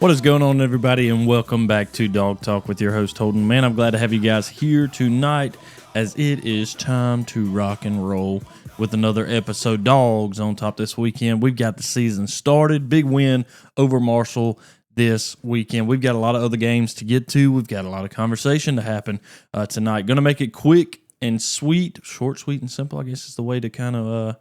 What is going on, everybody, and welcome back to Dog Talk with your host, Holden. Man, I'm glad to have you guys here tonight as it is time to rock and roll with another episode. Dogs on top this weekend. We've got the season started. Big win over Marshall this weekend. We've got a lot of other games to get to. We've got a lot of conversation to happen tonight. Going to make it quick and sweet. Short, sweet, and simple, I guess is the way to kind of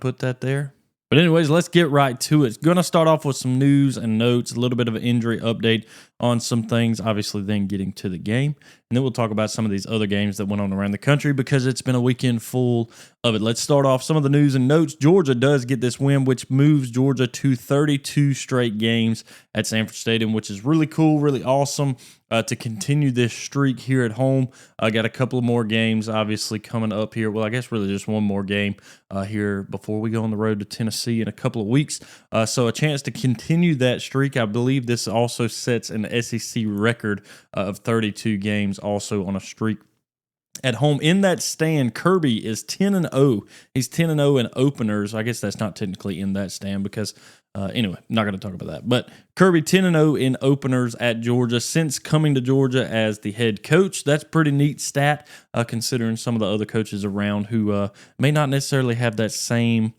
put that there. But anyways, let's get right to it. Going to start off with some news and notes, a little bit of an injury update on some things, obviously then getting to the game. And then we'll talk about some of these other games that went on around the country because it's been a weekend full of it. Let's start off some of the news and notes. Georgia does get this win, which moves Georgia to 32 straight games at Sanford Stadium, which is really cool, really awesome to continue this streak here at home. I got a couple of more games, obviously, coming up here. Well, I guess really just one more game here before we go on the road to Tennessee in a couple of weeks. So a chance to continue that streak. I believe this also sets an SEC record of 32 games also on a streak at home. In that stand, Kirby is 10-0. He's 10-0 in openers. I guess that's not technically in that stand because, anyway, I'm not going to talk about that. But Kirby 10-0 in openers at Georgia since coming to Georgia as the head coach. That's pretty neat stat considering some of the other coaches around who may not necessarily have that same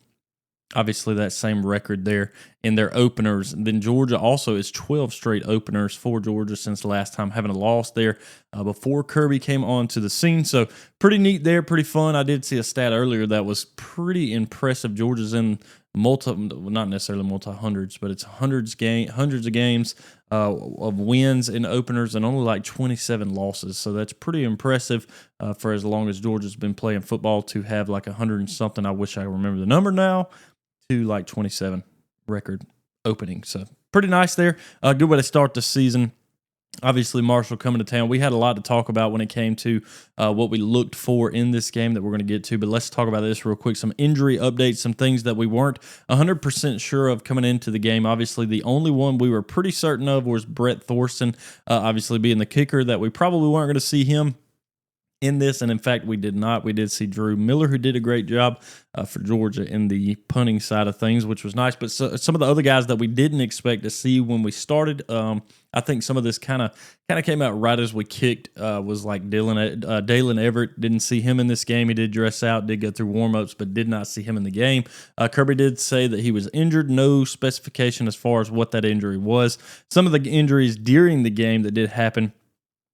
record there in their openers. And then Georgia also is 12 straight openers for Georgia since the last time having a loss there before Kirby came onto the scene. So pretty neat there, pretty fun. I did see a stat earlier that was pretty impressive. Georgia's in not necessarily multi-hundreds, but it's hundreds of games of wins in openers and only like 27 losses. So that's pretty impressive for as long as Georgia's been playing football to have like 100 and something. I wish I remember the number now. To like 27 record opening. So pretty nice there. Good way to start the season. Obviously, Marshall coming to town. We had a lot to talk about when it came to what we looked for in this game that we're going to get to, but let's talk about this real quick. Some injury updates, some things that we weren't 100% sure of coming into the game. Obviously, the only one we were pretty certain of was Brett Thorson, obviously being the kicker, that we probably weren't going to see him in this, and in fact, we did not. We did see Drew Miller, who did a great job for Georgia in the punting side of things, which was nice. But some of the other guys that we didn't expect to see when we started, I think some of this kind of came out right as we kicked. Was like Dalen Everett. Didn't see him in this game. He did dress out, did go through warmups, but did not see him in the game. Kirby did say that he was injured. No specification as far as what that injury was. Some of the injuries during the game that did happen.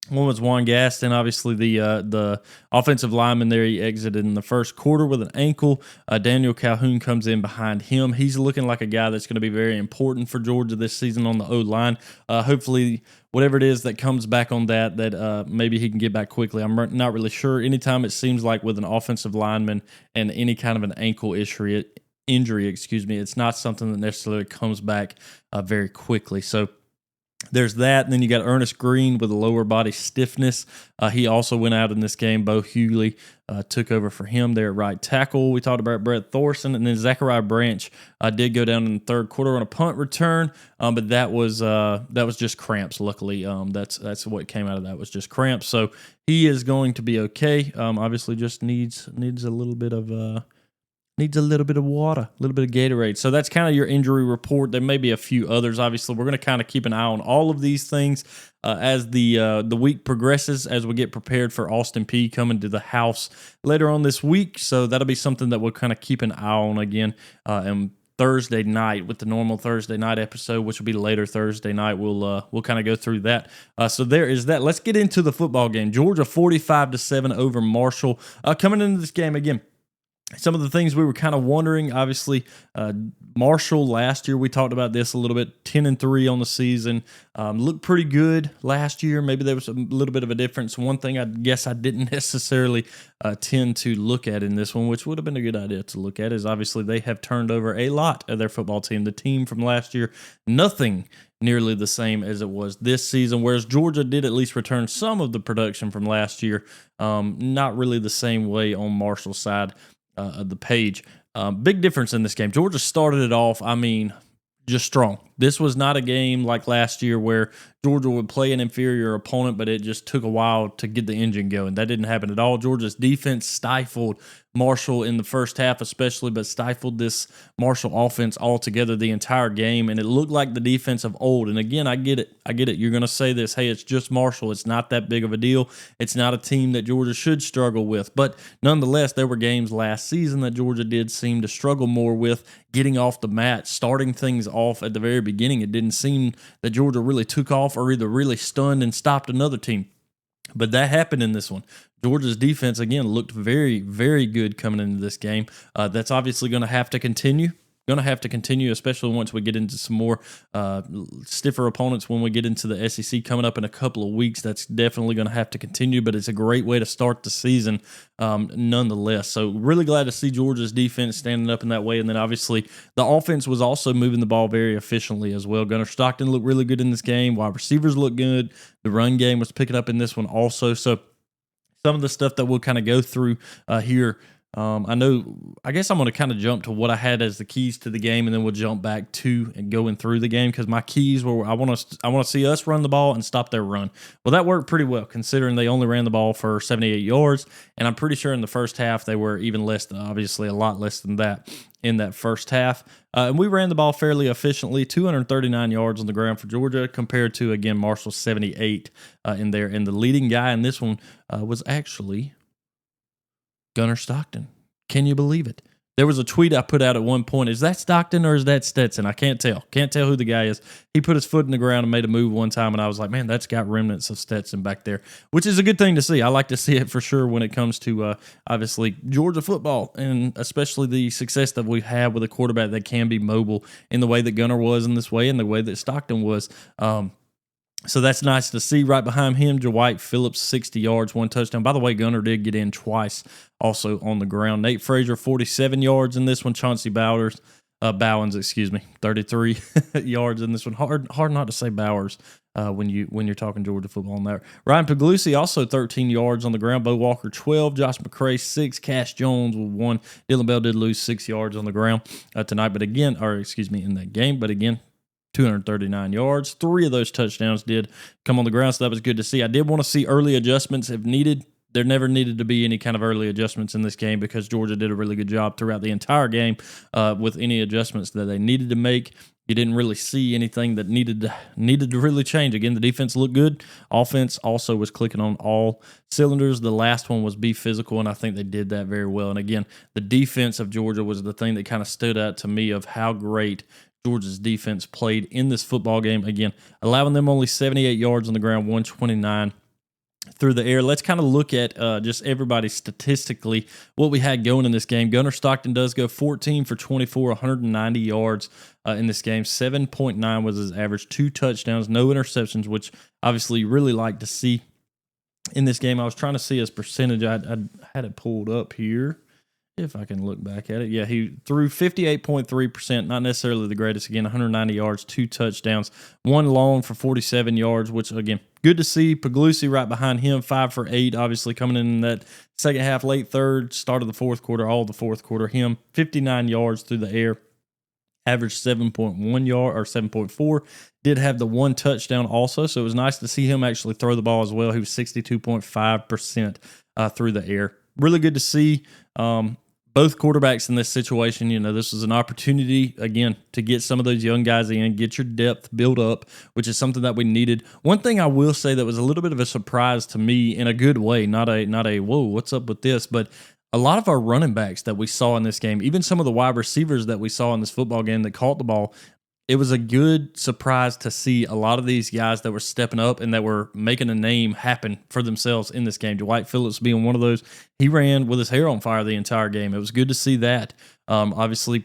One was Juan Gaston, obviously the offensive lineman there. He exited in the first quarter with an ankle. Daniel Calhoun comes in behind him. He's looking like a guy that's going to be very important for Georgia this season on the O-line. Hopefully, whatever it is that comes back on that maybe he can get back quickly. I'm not really sure. Anytime it seems like with an offensive lineman and any kind of an ankle injury, it's not something that necessarily comes back very quickly. So there's that, and then you got Ernest Green with a lower body stiffness. He also went out in this game. Bo Hughley took over for him there at right tackle. We talked about Brett Thorson, and then Zachariah Branch did go down in the third quarter on a punt return, but that was just cramps. Luckily, that's what came out of that was just cramps. So he is going to be okay. Obviously, just needs a little bit of water, a little bit of Gatorade. So that's kind of your injury report. There may be a few others. Obviously, we're going to kind of keep an eye on all of these things as the week progresses, as we get prepared for Austin Peay coming to the house later on this week. So that'll be something that we'll kind of keep an eye on again. And Thursday night with the normal Thursday night episode, which will be later Thursday night, we'll kind of go through that. So there is that. Let's get into the football game. Georgia 45-7 over Marshall. Coming into this game again. Some of the things we were kind of wondering, obviously, Marshall last year, we talked about this a little bit, 10-3 on the season, looked pretty good last year. Maybe there was a little bit of a difference. One thing I guess I didn't necessarily tend to look at in this one, which would have been a good idea to look at, is obviously they have turned over a lot of their football team. The team from last year, nothing nearly the same as it was this season, whereas Georgia did at least return some of the production from last year, not really the same way on Marshall's side of the page. Big difference in this game. Georgia started it off, just strong. This was not a game like last year where Georgia would play an inferior opponent, but it just took a while to get the engine going. That didn't happen at all. Georgia's defense stifled Marshall in the first half especially, but stifled this Marshall offense altogether the entire game, and it looked like the defense of old. And again, I get it. You're going to say this, hey, it's just Marshall. It's not that big of a deal. It's not a team that Georgia should struggle with. But nonetheless, there were games last season that Georgia did seem to struggle more with getting off the mat, starting things off at the very beginning. It didn't seem that Georgia really took off or either really stunned and stopped another team. But that happened in this one. Georgia's defense, again, looked very, very good coming into this game. That's obviously going to have to continue. Especially once we get into some more stiffer opponents when we get into the SEC coming up in a couple of weeks. That's definitely going to have to continue, but it's a great way to start the season nonetheless. So really glad to see Georgia's defense standing up in that way. And then obviously the offense was also moving the ball very efficiently as well. Gunnar Stockton looked really good in this game. Wide receivers looked good. The run game was picking up in this one also. So some of the stuff that we'll kind of go through here. I guess I'm going to kind of jump to what I had as the keys to the game, and then we'll jump back to and going through the game because my keys were I want to see us run the ball and stop their run. Well, that worked pretty well considering they only ran the ball for 78 yards, and I'm pretty sure in the first half they were even less than, obviously a lot less than that in that first half. And we ran the ball fairly efficiently, 239 yards on the ground for Georgia compared to, again, Marshall's 78 in there. And the leading guy in this one was actually Gunnar Stockton. Can you believe it? There was a tweet I put out at one point. Is that Stockton or is that Stetson? I can't tell. Can't tell who the guy is. He put his foot in the ground and made a move one time, and I was like, man, that's got remnants of Stetson back there, which is a good thing to see. I like to see it for sure when it comes to, obviously, Georgia football, and especially the success that we've had with a quarterback that can be mobile in the way that Gunnar was in this way and the way that Stockton was. So that's nice to see. Right behind him, Dwight Phillips, 60 yards, 1 touchdown. By the way, Gunnar did get in twice also on the ground. Nate Frazier, 47 yards in this one. Chauncey Bowens, 33 yards in this one. Hard not to say Bowers when you're talking Georgia football on there. Ryan Puglisi, also 13 yards on the ground. Bo Walker, 12. Josh McCray, 6. Cash Jones with 1. Dylan Bell did lose 6 yards on the ground tonight, in that game. But again, 239 yards. 3 of those touchdowns did come on the ground, so that was good to see. I did want to see early adjustments if needed. There never needed to be any kind of early adjustments in this game because Georgia did a really good job throughout the entire game with any adjustments that they needed to make. You didn't really see anything that needed to really change. Again, the defense looked good. Offense also was clicking on all cylinders. The last one was be physical, and I think they did that very well. And again, the defense of Georgia was the thing that kind of stood out to me of how great Georgia's defense played in this football game. Again, allowing them only 78 yards on the ground, 129 through the air. Let's kind of look at just everybody statistically what we had going in this game. Gunnar Stockton does go 14 for 24, 190 yards in this game. 7.9 was his average, 2 touchdowns, no interceptions, which obviously you really like to see in this game. I was trying to see his percentage. I had it pulled up here. If I can look back at it. Yeah, he threw 58.3%, not necessarily the greatest. Again, 190 yards, 2 touchdowns, 1 long for 47 yards, which, again, good to see. Puglisi right behind him, 5 for 8, obviously coming in that second half, late third, start of the fourth quarter, all of the fourth quarter. Him, 59 yards through the air, averaged 7.1 yard or 7.4. Did have the 1 touchdown also, so it was nice to see him actually throw the ball as well. He was 62.5% through the air. Really good to see both quarterbacks in this situation. This was an opportunity, again, to get some of those young guys in, get your depth built up, which is something that we needed. One thing I will say that was a little bit of a surprise to me in a good way, not a whoa, what's up with this, but a lot of our running backs that we saw in this game, even some of the wide receivers that we saw in this football game that caught the ball, it was a good surprise to see a lot of these guys that were stepping up and that were making a name happen for themselves in this game. Dwight Phillips being one of those. He ran with his hair on fire the entire game. It was good to see that. Obviously,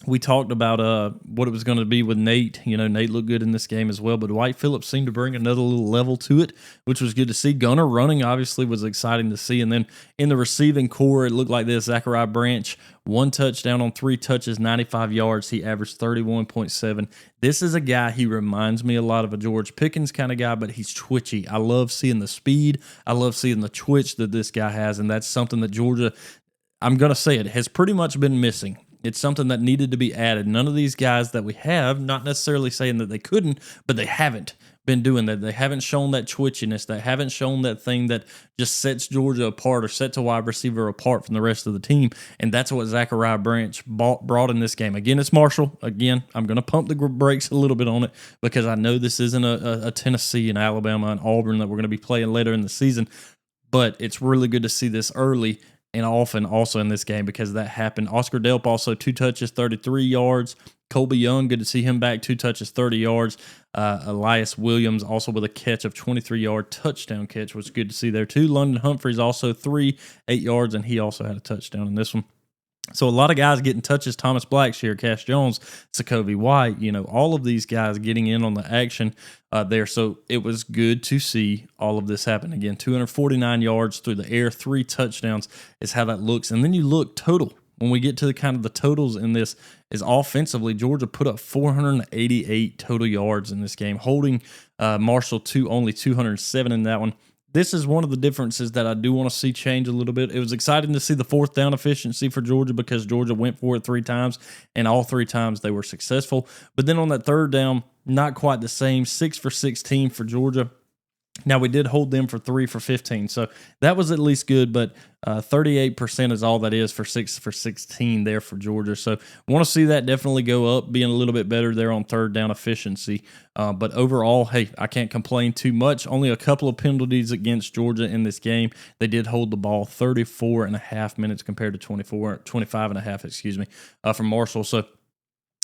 we talked about what it was going to be with Nate. Nate looked good in this game as well, but Dwight Phillips seemed to bring another little level to it, which was good to see. Gunnar running, obviously, was exciting to see. And then in the receiving core, it looked like this. Zachariah Branch, 1 touchdown on 3 touches, 95 yards. He averaged 31.7. This is a guy, he reminds me a lot of a George Pickens kind of guy, but he's twitchy. I love seeing the speed. I love seeing the twitch that this guy has, and that's something that Georgia, I'm going to say it, has pretty much been missing It's something that needed to be added. None of these guys that we have, not necessarily saying that they couldn't, but they haven't been doing that. They haven't shown that twitchiness. They haven't shown that thing that just sets Georgia apart or sets a wide receiver apart from the rest of the team. And that's what Zachariah Branch brought in this game. Again, it's Marshall. Again, I'm going to pump the brakes a little bit on it because I know this isn't a Tennessee and Alabama and Auburn that we're going to be playing later in the season. But it's really good to see this early and often also in this game because that happened. Oscar Delp also 2 touches, 33 yards. Colby Young, good to see him back, 2 touches, 30 yards. Elias Williams also with a catch of 23-yard touchdown catch, which was good to see there too. London Humphreys also 3, 8 yards, and he also had a touchdown in this one. So a lot of guys getting touches, Thomas Blackshear, Cash Jones, Sokovie White, all of these guys getting in on the action there. So it was good to see all of this happen. Again, 249 yards through the air, 3 touchdowns is how that looks. And then you look total. When we get to the kind of the totals in this is offensively, Georgia put up 488 total yards in this game, holding Marshall to only 207 in that one. This is one of the differences that I do want to see change a little bit. It was exciting to see the 4th down efficiency for Georgia because Georgia went for it 3 times, and all 3 times they were successful. But then on that 3rd down, not quite the same. 6 for 16 for Georgia. Now, we did hold them for 3 for 15, so that was at least good, but 38% is all that is for 6 for 16 there for Georgia. So want to see that definitely go up, being a little bit better there on 3rd down efficiency. But overall, hey, I can't complain too much. Only a couple of penalties against Georgia in this game. They did hold the ball 34 and a half minutes compared to 25 and a half, from Marshall. So,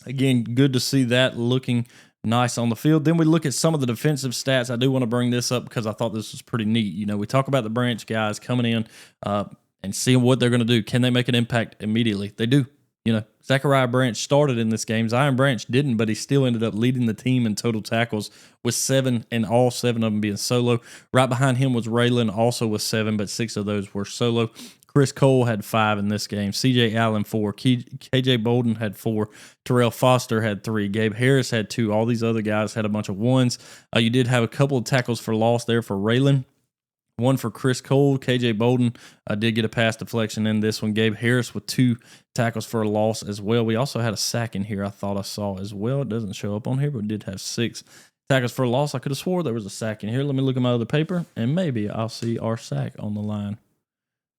again, good to see that looking nice on the field. Then we look at some of the defensive stats. I do want to bring this up because I thought this was pretty neat. We talk about the Branch guys coming in and seeing what they're going to do. Can they make an impact immediately? They do. Zachariah Branch started in this game. Zion Branch didn't, but he still ended up leading the team in total tackles with 7, and all 7 of them being solo. Right behind him was Raylan, also with 7, but 6 of those were solo. Chris Cole had 5 in this game. C.J. Allen 4. K.J. Bolden had 4. Terrell Foster had 3. Gabe Harris had 2. All these other guys had a bunch of 1s. You did have a couple of tackles for loss there for Raylan. 1 for Chris Cole. K.J. Bolden did get a pass deflection in this one. Gabe Harris with 2 tackles for a loss as well. We also had a sack in here I thought I saw as well. It doesn't show up on here, but we did have 6 tackles for a loss. I could have swore there was a sack in here. Let me look at my other paper, and maybe I'll see our sack on the line.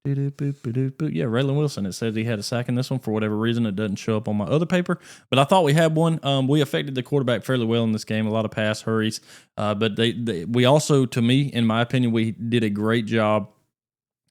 Yeah, Raylan Wilson. It says he had a sack in this one for whatever reason. It doesn't show up on my other paper, but I thought we had one. We affected the quarterback fairly well in this game. A lot of pass hurries, but we also, to me, in my opinion, we did a great job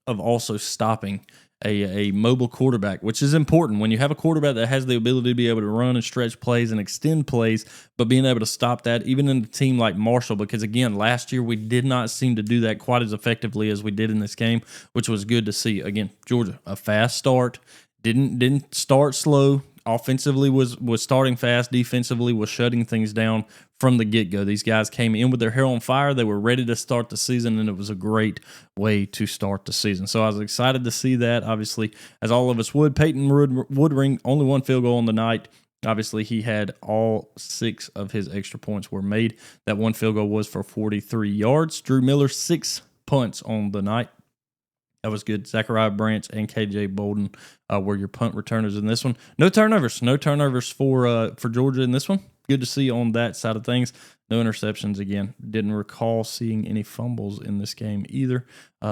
of also stopping a mobile quarterback, which is important when you have a quarterback that has the ability to be able to run and stretch plays and extend plays, but being able to stop that even in a team like Marshall, because again, last year we did not seem to do that quite as effectively as we did in this game, which was good to see. Again, Georgia, a fast start, didn't start slow. Offensively was starting fast. Defensively was shutting things down from the get-go. These guys came in with their hair on fire. They were ready to start the season, and it was a great way to start the season. So I was excited to see that, obviously, as all of us would. Peyton Woodring, only 1 field goal on the night. Obviously, he had all 6 of his extra points were made. That 1 field goal was for 43 yards. Drew Miller, 6 punts on the night. That was good. Zachariah Branch and K.J. Bolden were your punt returners in this one. No turnovers. No turnovers for Georgia in this one. Good to see on that side of things. No interceptions again. Didn't recall seeing any fumbles in this game either.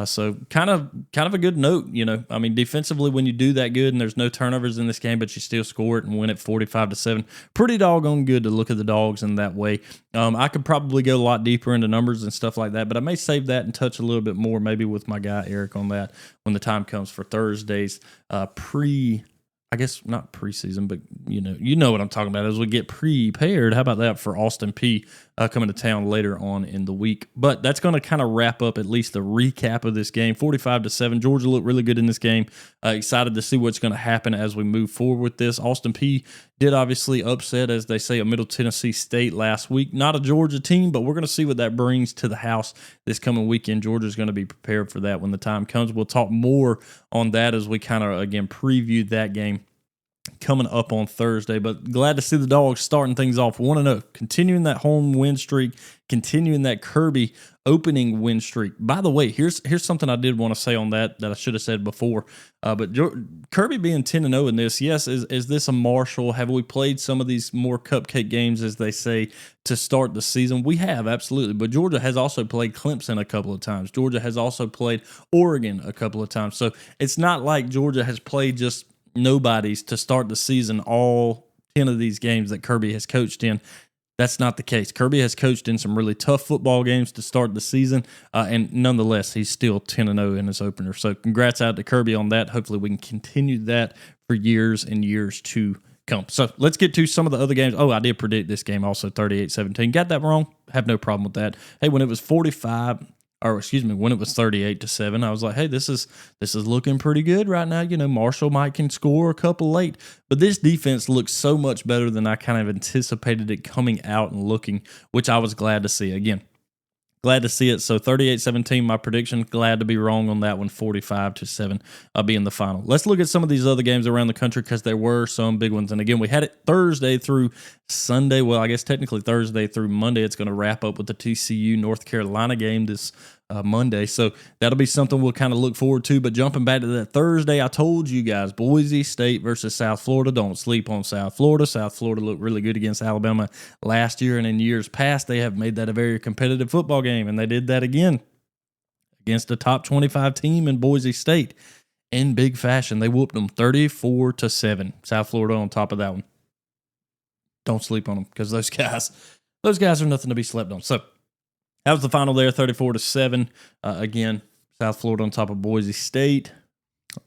So kind of a good note, I mean, defensively, when you do that good and there's no turnovers in this game, but you still score it and win it 45-7, pretty doggone good to look at the Dogs in that way. I could probably go a lot deeper into numbers and stuff like that, but I may save that and touch a little bit more, maybe with my guy Eric on that when the time comes for Thursday's I guess not preseason, but you know what I'm talking about as we get prepared. How about that for Austin Peay coming to town later on in the week? But that's going to kind of wrap up at least the recap of this game. 45-7. Georgia looked really good in this game. Excited to see what's going to happen as we move forward with this. Austin Peay did obviously upset, as they say, a Middle Tennessee State last week. Not a Georgia team, but we're going to see what that brings to the house this coming weekend. Georgia's going to be prepared for that when the time comes. We'll talk more on that as we kind of, again, preview that game coming up on Thursday. But glad to see the Dogs starting things off 1-0, continuing that home win streak, continuing that Kirby opening win streak. By the way, here's something I did want to say on that I should have said before. But Kirby being 10-0 in this, yes, is this a Marshall? Have we played some of these more cupcake games, as they say, to start the season? We have, absolutely. But Georgia has also played Clemson a couple of times. Georgia has also played Oregon a couple of times. So it's not like Georgia has played just nobodies to start the season, all 10 of these games that Kirby has coached in. That's not the case. Kirby has coached in some really tough football games to start the season, and nonetheless, he's still 10-0 in his opener. So congrats out to Kirby on that. Hopefully we can continue that for years and years to come. So let's get to some of the other games. Oh, I did predict this game also, 38-17. Got that wrong. Have no problem with that. Hey, when it was 38-7, I was like, hey, this is looking pretty good right now. Marshall might can score a couple late, but this defense looks so much better than I kind of anticipated it coming out and looking, which I was glad to see. Again, glad to see it. So 38-17, my prediction. Glad to be wrong on that one. 45-7 being the final. Let's look at some of these other games around the country, because there were some big ones. And again, we had it Thursday through Sunday. Well, I guess technically Thursday through Monday. It's going to wrap up with the TCU North Carolina game this Monday. So that'll be something we'll kind of look forward to. But jumping back to that Thursday, I told you guys, Boise State versus South Florida. Don't sleep on South Florida. South Florida looked really good against Alabama last year, and in years past, they have made that a very competitive football game, and they did that again against a top 25 team in Boise State in big fashion. They whooped them 34-7. South Florida on top of that one. Don't sleep on them, because those guys are nothing to be slept on. So that was the final there, 34-7. Again, South Florida on top of Boise State.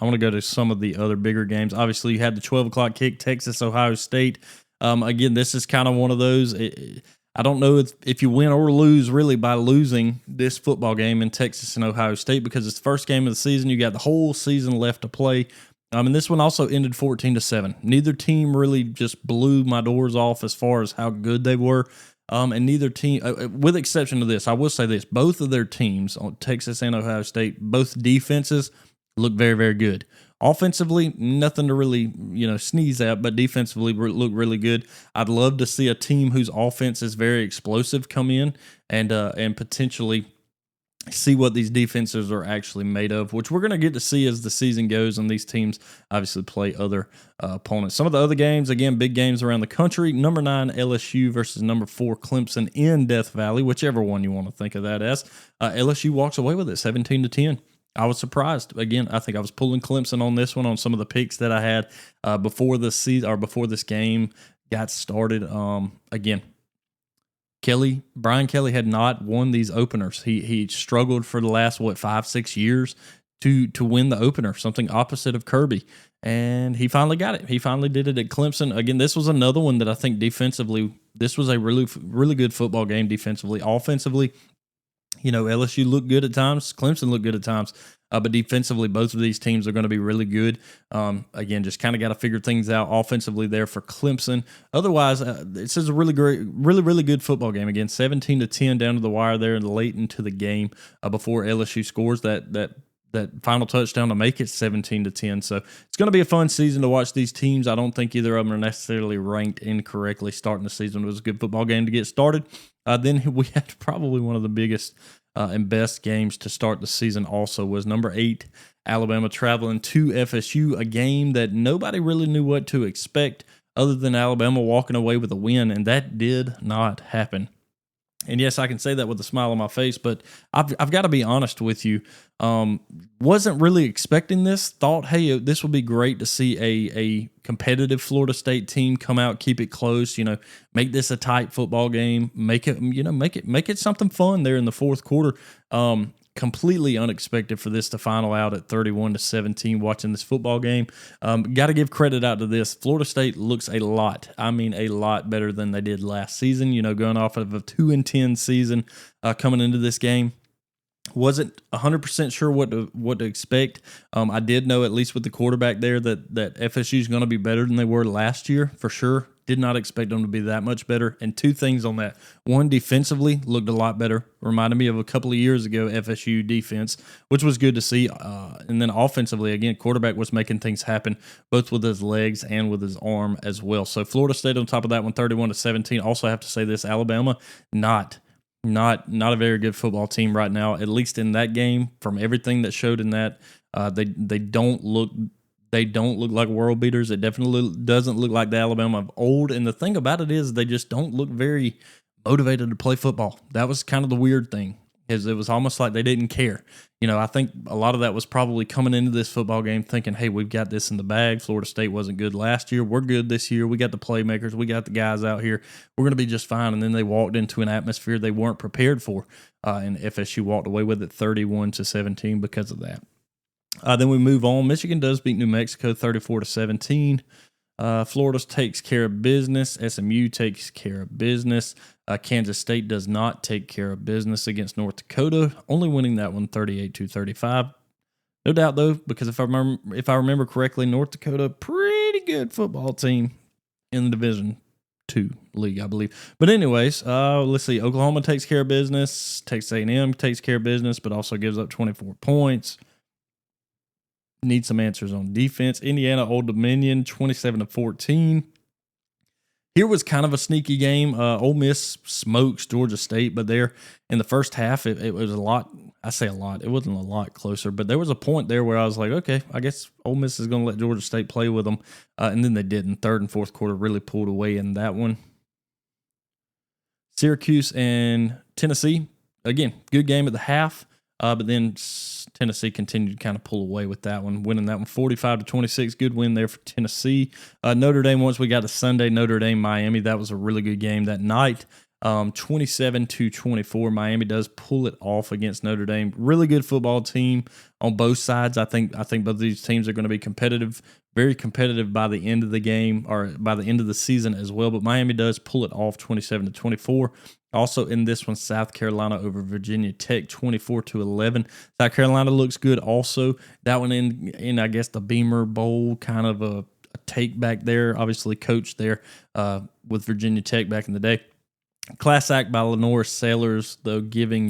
I want to go to some of the other bigger games. Obviously, you had the 12 o'clock kick, Texas, Ohio State. Again, this is kind of one of those. I don't know if you win or lose really by losing this football game in Texas and Ohio State, because it's the first game of the season. You got the whole season left to play. And this one also ended 14-7. Neither team really just blew my doors off as far as how good they were. And neither team, with exception of this, I will say this, both of their teams, on Texas and Ohio State, both defenses look very, very good. Offensively, nothing to really, sneeze at, but defensively look really good. I'd love to see a team whose offense is very explosive come in and potentially see what these defenses are actually made of, which we're going to get to see as the season goes, and these teams obviously play other opponents. Some of the other games, again, big games around the country. Number 9 LSU versus number 4 Clemson in Death Valley, whichever one you want to think of that as. LSU walks away with it, 17-10. I was surprised. Again, I think I was pulling Clemson on this one on some of the picks that I had before the season or before this game got started. Again, Brian Kelly had not won these openers. He struggled for the last 5-6 years to win the opener, something opposite of Kirby, and he finally got it. He finally did it at Clemson. Again, this was another one that I think defensively, this was a really, really good football game defensively. Offensively, LSU looked good at times. Clemson looked good at times. But defensively, both of these teams are going to be really good. Again, just kind of got to figure things out offensively there for Clemson. Otherwise, this is a really great, really, really good football game. Again, 17-10 down to the wire there and late into the game before LSU scores that final touchdown to make it 17-10. So it's going to be a fun season to watch these teams. I don't think either of them are necessarily ranked incorrectly starting the season. It was a good football game to get started. Then we had probably one of the biggest and best games to start the season also was number 8, Alabama traveling to FSU, a game that nobody really knew what to expect other than Alabama walking away with a win, and that did not happen. And yes, I can say that with a smile on my face, but I've got to be honest with you. Wasn't really expecting this. Thought, hey, this would be great to see a competitive Florida State team come out, keep it close. Make this a tight football game. Make it something fun there in the fourth quarter. Completely unexpected for this to final out at 31-17 watching this football game. Got to give credit out to this. Florida State looks a lot better than they did last season, going off of a 2-10 season coming into this game. Wasn't 100% sure what to expect. I did know, at least with the quarterback there, that FSU is going to be better than they were last year for sure. Did not expect them to be that much better. And two things on that: one, defensively looked a lot better. Reminded me of a couple of years ago FSU defense, which was good to see. And then offensively, again, quarterback was making things happen both with his legs and with his arm as well. So Florida State on top of that one, 31-17. Also have to say this: Alabama, not a very good football team right now, at least in that game. From everything that showed in that, they don't look like world beaters. It definitely doesn't look like the Alabama of old. And the thing about it is, they just don't look very motivated to play football. That was kind of the weird thing, is it was almost like they didn't care. I think a lot of that was probably coming into this football game thinking, hey, we've got this in the bag. Florida State wasn't good last year. We're good this year. We got the playmakers. We got the guys out here. We're going to be just fine. And then they walked into an atmosphere they weren't prepared for. And FSU walked away with it 31-17 because of that. Then we move on. Michigan does beat New Mexico 34-17. Florida takes care of business. SMU takes care of business. Kansas State does not take care of business against North Dakota, only winning that one 38-35. No doubt, though, because if I remember correctly, North Dakota, pretty good football team in the Division II league, I believe. But anyways, let's see. Oklahoma takes care of business. Texas A&M takes care of business, but also gives up 24 points. Need some answers on defense. Indiana, Old Dominion, 27-14. Here was kind of a sneaky game. Ole Miss smokes Georgia State, but there in the first half, it was a lot. I say a lot. It wasn't a lot closer, but there was a point there where I was like, okay, I guess Ole Miss is going to let Georgia State play with them. And then they didn't. Third and fourth quarter really pulled away in that one. Syracuse and Tennessee, again, good game at the half. But then Tennessee continued to kind of pull away with that one, winning that one 45-26. Good win there for Tennessee. Notre Dame, once we got to Sunday, Notre Dame, Miami, that was a really good game that night. 27-24. Miami does pull it off against Notre Dame. Really good football team on both sides. I think both of these teams are going to be competitive, very competitive by the end of the game, or by the end of the season as well. But Miami does pull it off 27-24. Also in this one, South Carolina over Virginia Tech, 24-11. South Carolina looks good also. That one in I guess, the Beamer Bowl, kind of a take back there. Obviously coached there with Virginia Tech back in the day. Class act by Lenore Sailors, though, giving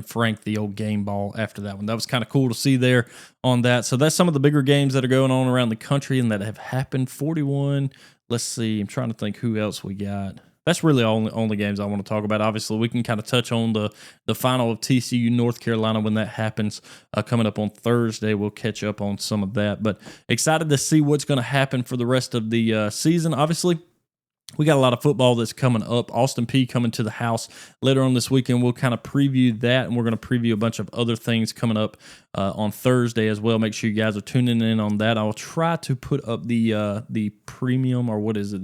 Frank the old game ball after that one. That was kind of cool to see there on that. So that's some of the bigger games that are going on around the country and that have happened. 41. Let's see. I'm trying to think who else we got. That's really all the games I want to talk about. Obviously, we can kind of touch on the final of TCU North Carolina when that happens coming up on Thursday. We'll catch up on some of that. But excited to see what's going to happen for the rest of the season. Obviously, we got a lot of football that's coming up. Austin Peay coming to the house later on this weekend. We'll kind of preview that, and we're going to preview a bunch of other things coming up on Thursday as well. Make sure you guys are tuning in on that. I'll try to put up the premium, or what is it?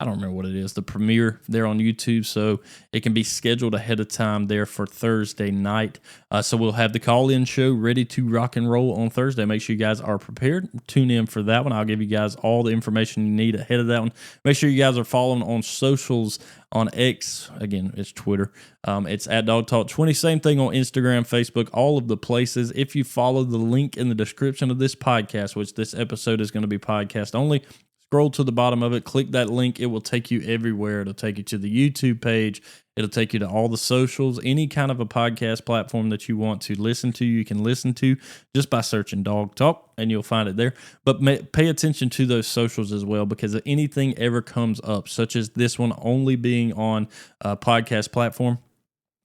I don't remember what it is. The premiere there on YouTube, so it can be scheduled ahead of time there for Thursday night. So we'll have the call-in show ready to rock and roll on Thursday. Make sure you guys are prepared. Tune in for that one. I'll give you guys all the information you need ahead of that one. Make sure you guys are following on socials. On X, again, it's Twitter. It's at Dog Talk 20. Same thing on Instagram, Facebook, all of the places. If you follow the link in the description of this podcast, which this episode is going to be podcast only, scroll to the bottom of it, click that link. It will take you everywhere. It'll take you to the YouTube page. It'll take you to all the socials, any kind of a podcast platform that you want to listen to. You can listen to just by searching Dog Talk, and you'll find it there. But pay attention to those socials as well, because if anything ever comes up, such as this one only being on a podcast platform,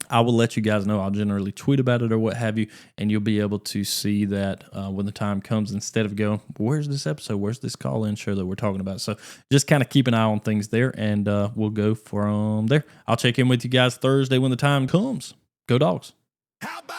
I will let you guys know. I'll generally tweet about it or what have you, and you'll be able to see that when the time comes, instead of going, where's this episode? Where's this call-in show that we're talking about? So just kind of keep an eye on things there, and we'll go from there. I'll check in with you guys Thursday when the time comes. Go Dogs. How about